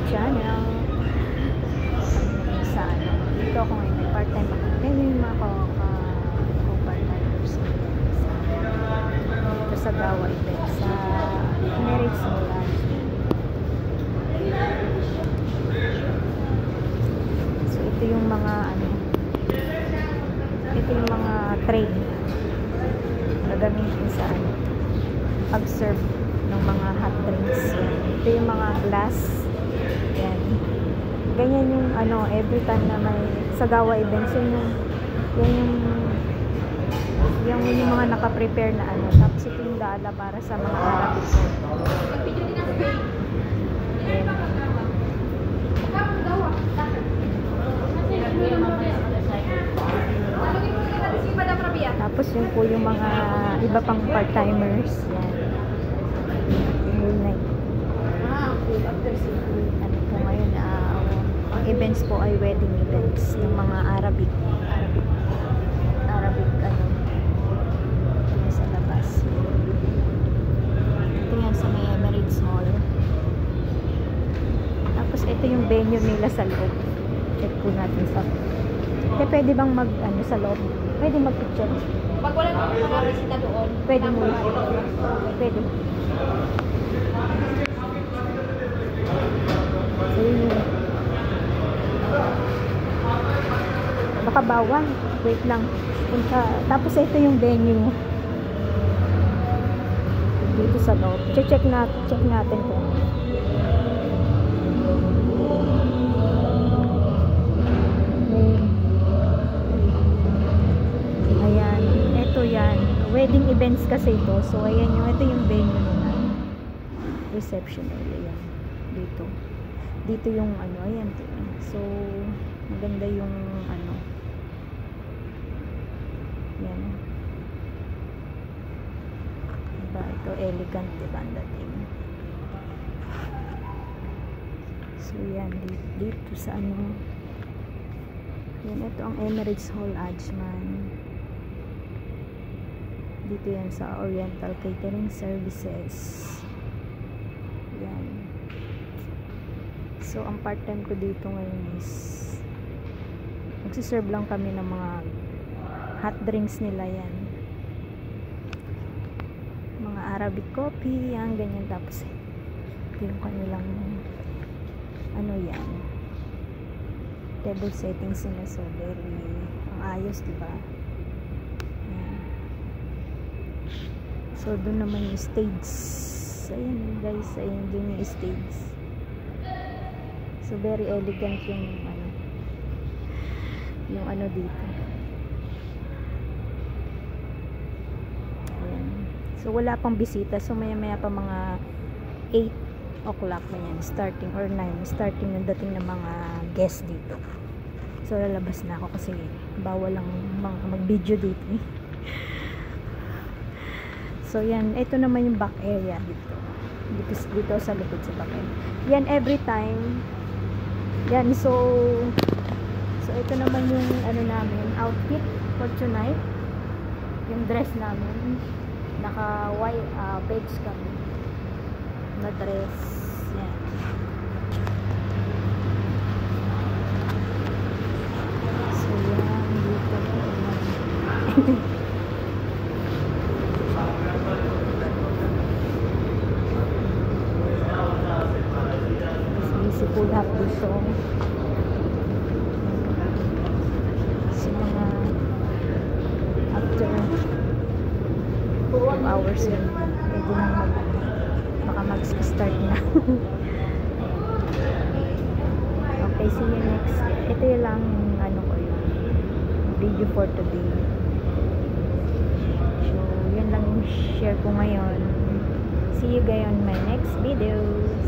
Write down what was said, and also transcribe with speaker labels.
Speaker 1: channel. Sa ano, dito ako ngayon, may part-time ako. Ganyan yung mga co-partners dito sa Gawa event sa Emirates Mall. So ito yung mga ano, ito yung mga tray na gamitin sa ano, pag-serve ng mga hot drinks. Ito yung mga glass. Yan. Ganyan yung ano, every time na may sa Gawa events, yung mga naka-prepare na ano. Tapos ito yung dala para sa mga Arabic. Tapos yun po yung mga iba pang part-timers. Yan. Ano po ngayon, ang events po ay wedding events ng mga Arabic ano, sa labas. Ito yan sa may Emirates Mall. Tapos ito yung venue nila sa loob. Check po natin sa pwede bang mag ano sa loob? Pwede mag-picture.
Speaker 2: Pag wala nang mga bisita doon,
Speaker 1: Pwede mo. Pwede. So, yun. Baka bawal. Wait lang. Tapos ito yung venue dito sa loob. Check natin po. Ayan. Ito yan. Wedding events kasi ito. So, ayan yung, ito yung venue nila. Reception area yan. Dito yung ano, ayan. So, maganda yung ano. Yan. Diba? Ito, elegant, diba? Ang dating. So, yan. Dito sa ano. Yan, ito ang Emirates Hall, Ajman. Dito yan sa Oriental Catering Services. Yan. So, ang part-time ko dito ngayon is magsiserve lang kami ng mga hot drinks nila yan. Mga Arabic coffee, yan, ganyan. Tapos, ito yung kanilang ano yan. Table settings nila. So, very ang ayos, diba? Yan. So, doon naman yung stage. Ayan, guys. Ayan, doon yung stage. So, very elegant yung ano dito. Ayan. So, wala pang bisita. So, maya-maya pa mga 8 o'clock na yan. Starting, or 9. Starting ng dating ng mga guests dito. So, lalabas na ako kasi bawal lang mag-video dito. So, yan. Ito naman yung back area dito. Dito sa likod sa back area. Yan, every time. Yan, so ito naman yung ano namin, outfit for tonight. Yung dress namin. Naka-white, beige kami. Na dress. Yan. So, yan. Dito. Busy po lahat dito. So, mga after 2 hours yun, pwede nang baka mag-start na. Okay, see you next. Ito yung lang ano ko yung video for today. So, yun lang yung share ko ngayon. See you guys on my next videos.